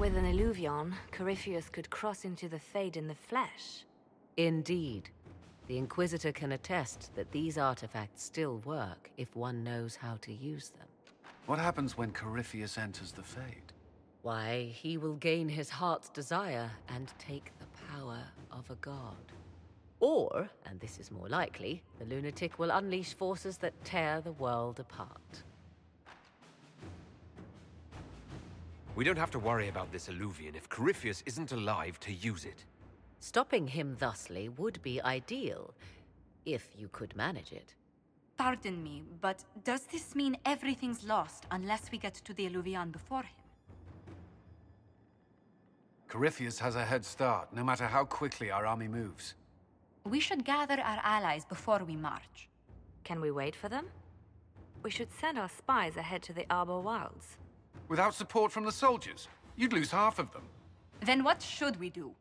With an illuvion, Corypheus could cross into the Fade in the flesh. Indeed. The Inquisitor can attest that these artifacts still work if one knows how to use them. What happens when Corypheus enters the Fade? Why, he will gain his heart's desire and take the power of a god. Or, and this is more likely, the lunatic will unleash forces that tear the world apart. We don't have to worry about this illuvion if Corypheus isn't alive to use it. Stopping him thusly would be ideal, if you could manage it. Pardon me, but does this mean everything's lost unless we get to the illuvion before him? Corypheus has a head start, no matter how quickly our army moves. We should gather our allies before we march. Can we wait for them? We should send our spies ahead to the Arbor Wilds. Without support from the soldiers, you'd lose half of them. Then what should we do?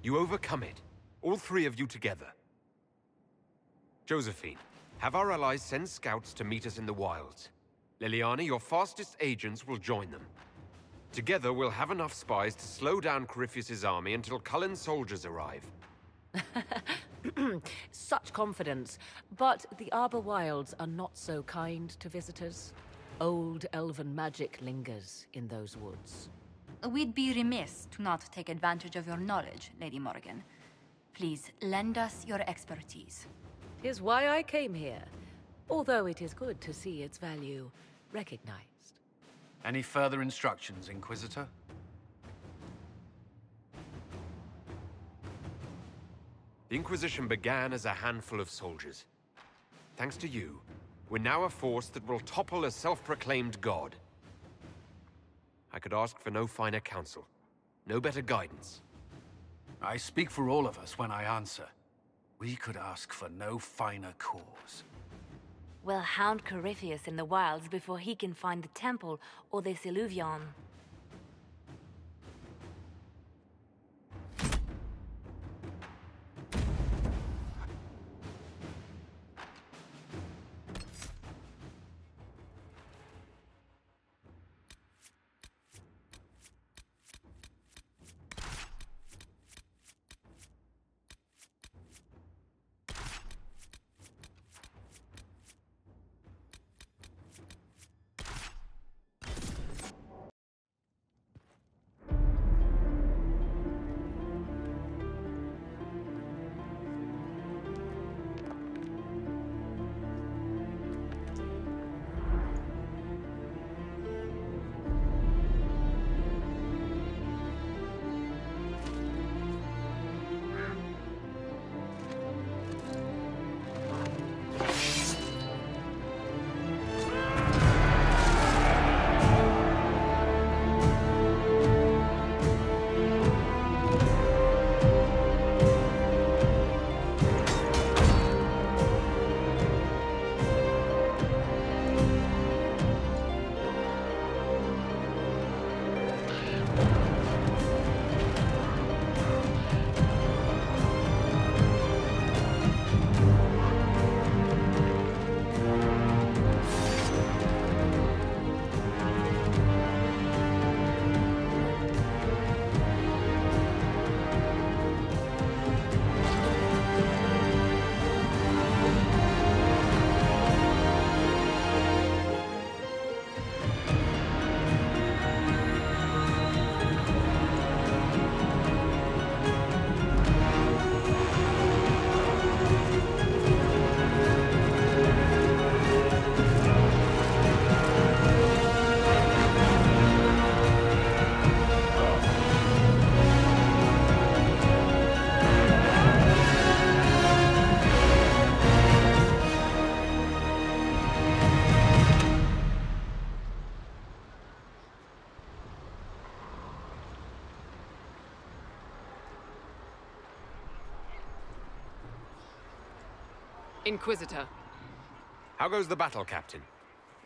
You overcome it. All three of you together. Josephine, have our allies send scouts to meet us in the wilds. Liliana, your fastest agents will join them. Together, we'll have enough spies to slow down Corypheus's army until Cullen's soldiers arrive. Such confidence. But the Arbor Wilds are not so kind to visitors. Old elven magic lingers in those woods. We'd be remiss to not take advantage of your knowledge, Lady Morgan. Please, lend us your expertise. 'Tis why I came here, although it is good to see its value recognized. Any further instructions, Inquisitor? The Inquisition began as a handful of soldiers. Thanks to you, we're now a force that will topple a self-proclaimed god. I could ask for no finer counsel, no better guidance. I speak for all of us when I answer. We could ask for no finer cause. We'll hound Corypheus in the wilds before he can find the temple or this illuvion. Inquisitor. How goes the battle, Captain?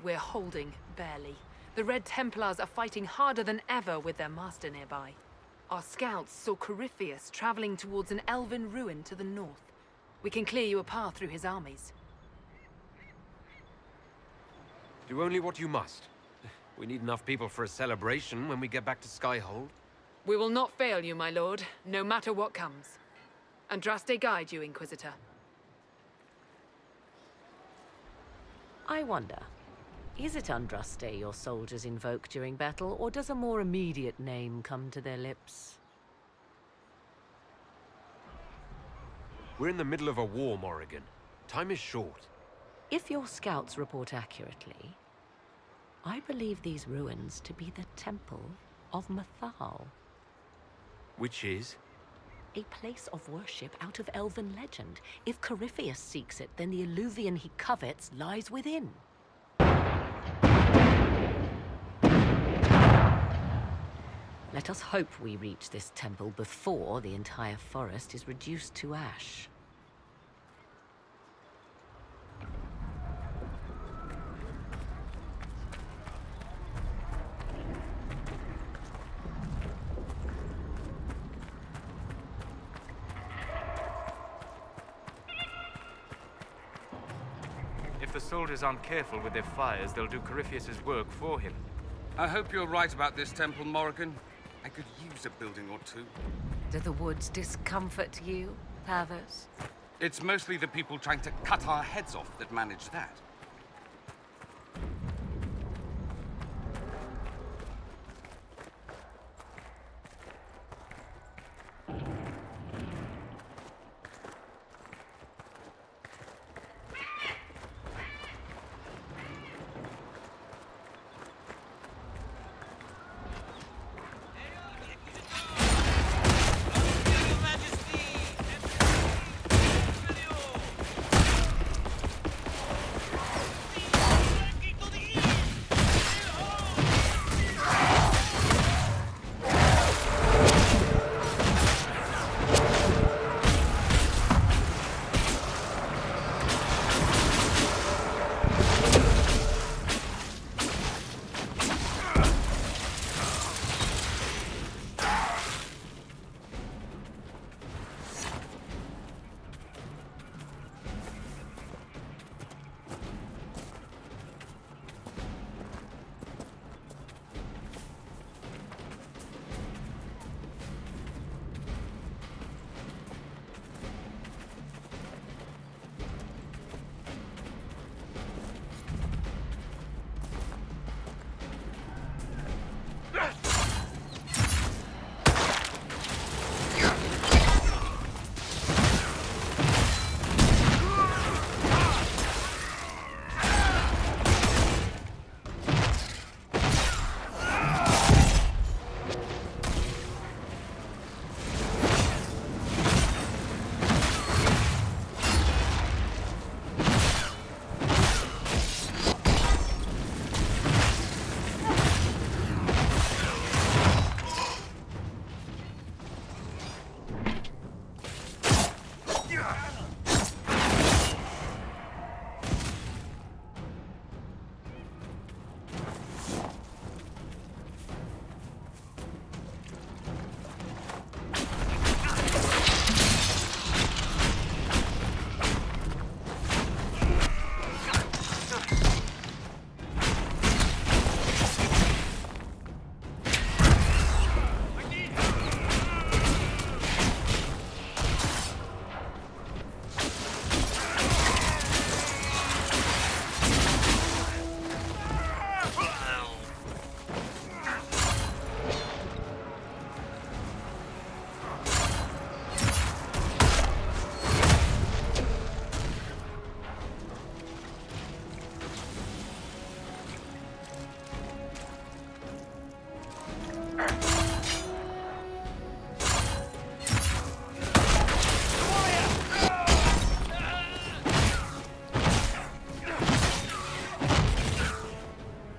We're holding, barely. The Red Templars are fighting harder than ever with their master nearby. Our scouts saw Corypheus traveling towards an elven ruin to the north. We can clear you a path through his armies. Do only what you must. We need enough people for a celebration when we get back to Skyhold. We will not fail you, my lord, no matter what comes. Andraste guide you, Inquisitor. I wonder, is it Andraste your soldiers invoke during battle, or does a more immediate name come to their lips? We're in the middle of a war, Morrigan. Time is short. If your scouts report accurately, I believe these ruins to be the Temple of Mathal. Which is? A place of worship out of elven legend. If Corypheus seeks it, then the alluvion he covets lies within. Let us hope we reach this temple before the entire forest is reduced to ash. If the soldiers aren't careful with their fires, they'll do Corypheus's work for him. I hope you're right about this temple, Morrigan. I could use a building or two. Do the woods discomfort you, Pavos? It's mostly the people trying to cut our heads off that manage that.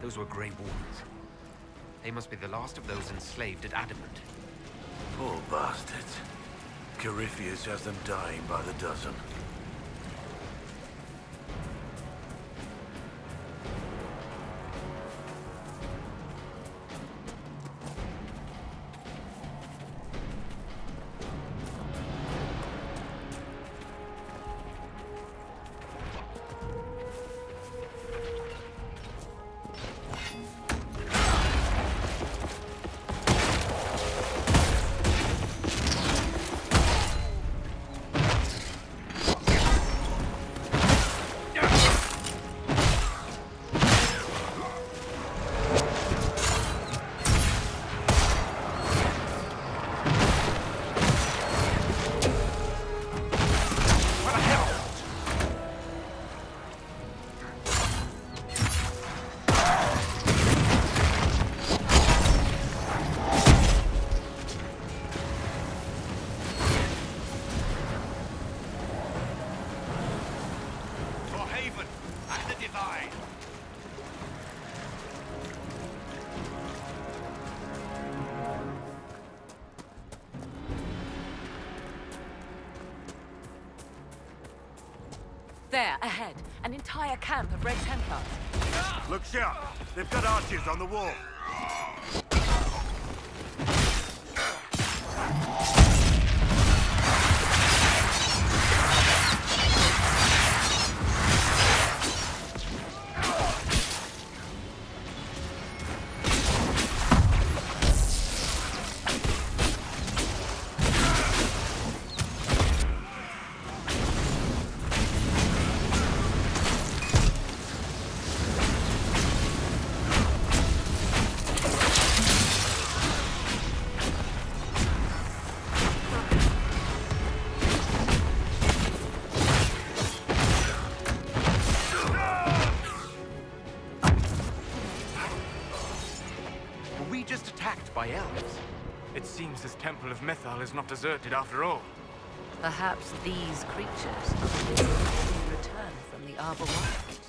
Those were Grey Wardens. They must be the last of those enslaved at Adamant. Poor bastards. Corypheus has them dying by the dozen. There, ahead. An entire camp of Red Templars. Look sharp. They've got archers on the wall. By elves. It seems this Temple of Mythal is not deserted after all. Perhaps these creatures will return from the Arbor Wilds.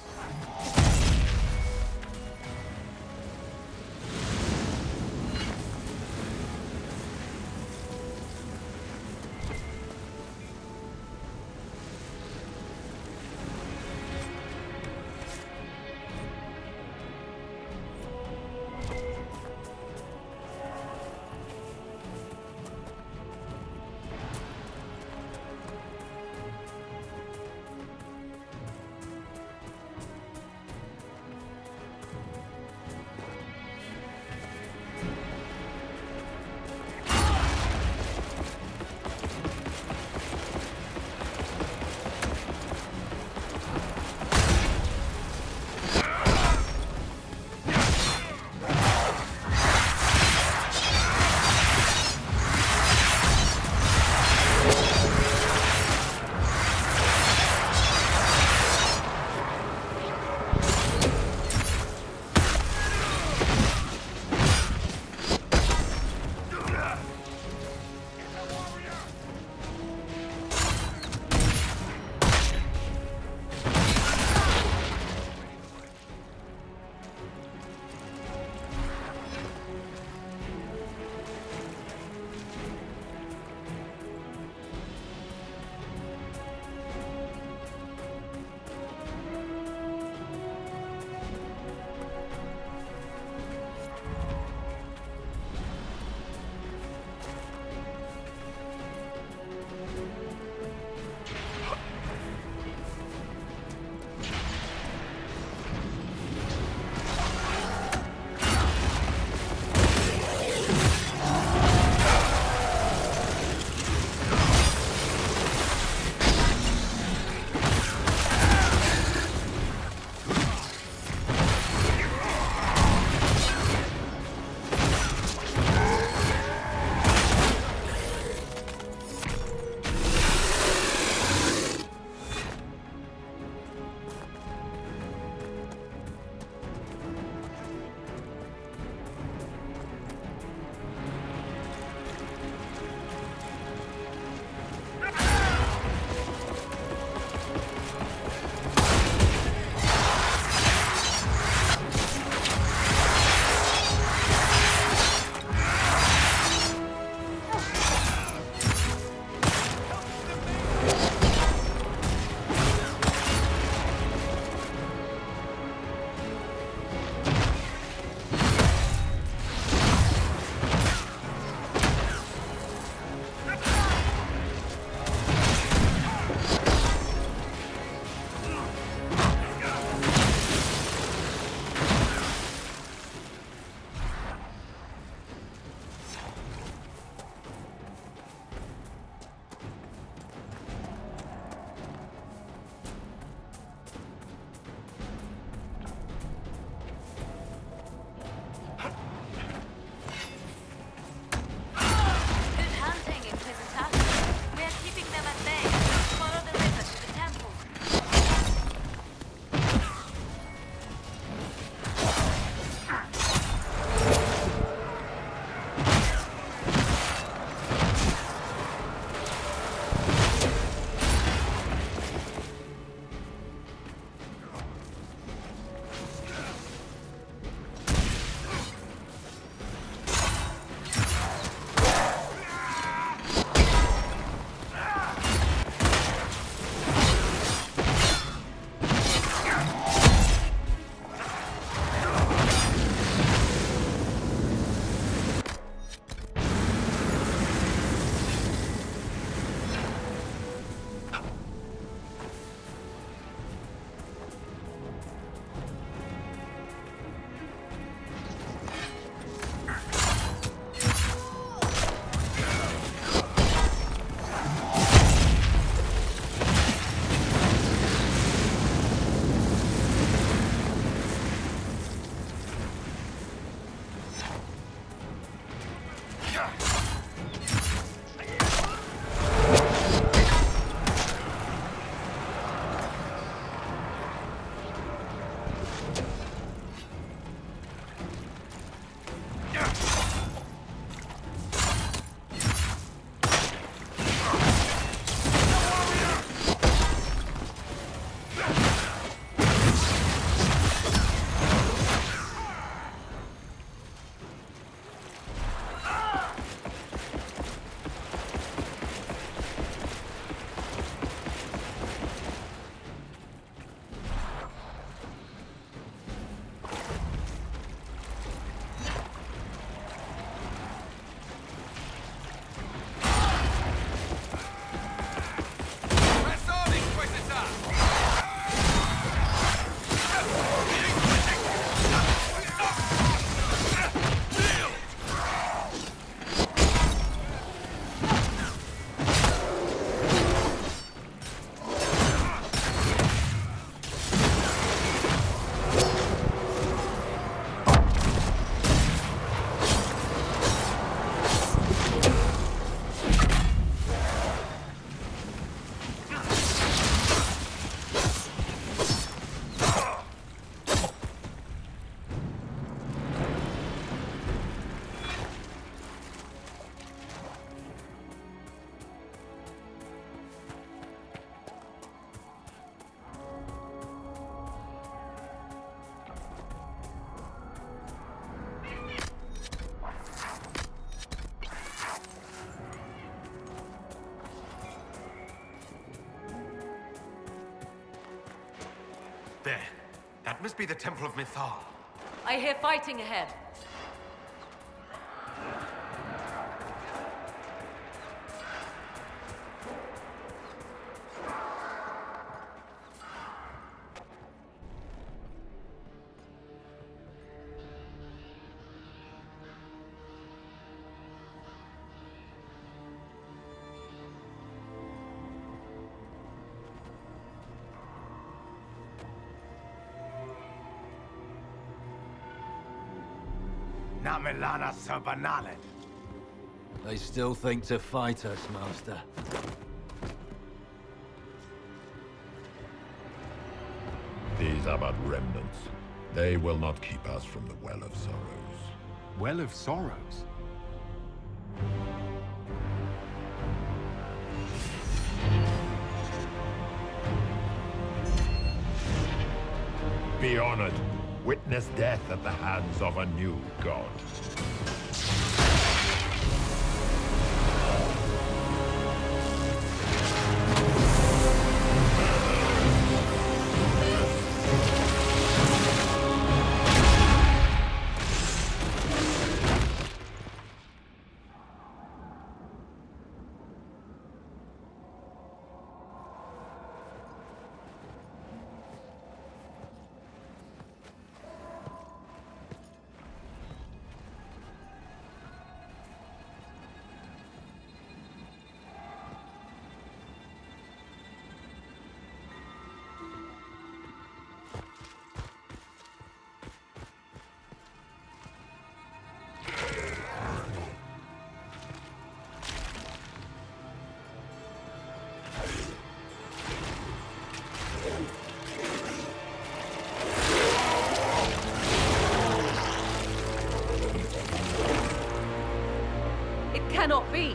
There. That must be the Temple of Mithal. I hear fighting ahead. Namelana Sabanalen. They still think to fight us, Master. These are but remnants. They will not keep us from the Well of Sorrows. Well of Sorrows? Be honored. Witness death at the hands of a new god. Cannot be!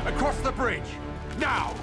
Across the bridge! Now!